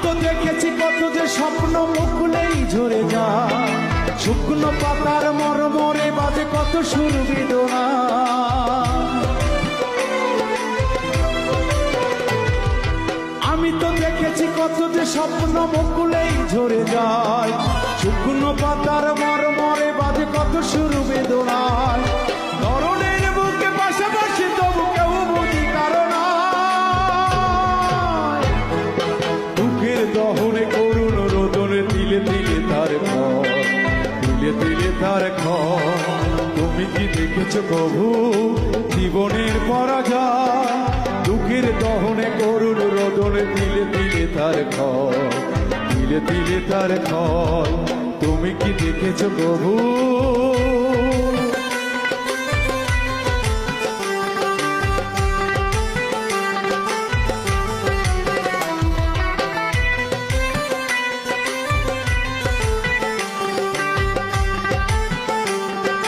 তো দেখেছি কত যে স্বপ্ন মুকুলেই ঝরে যায়, শুকনো পাতার মরমরে বাজে কত সুর বেদনা। আমি তো দেখেছি কত যে স্বপ্ন মুকুলেই ঝরে যায়, শুকনো পাতার মরমরে বাজে কত সুর বেদনায়। ধরনের বুকে পাশাপাশি তবু কেউ বুঝি কারণ দুঃখের দহনে করুণ রোদনে তিলে তিলে তার ঘর, তিলে তিলে তার ঘর। তুমি কি দেখেছো কভু জীবনের পরাজয়? দুঃখের দহনে করুণ রোদনে তিলে তিলে তার ঘর, তিলে তিলে তার ঘর। তুমি কি দেখেছো কভু?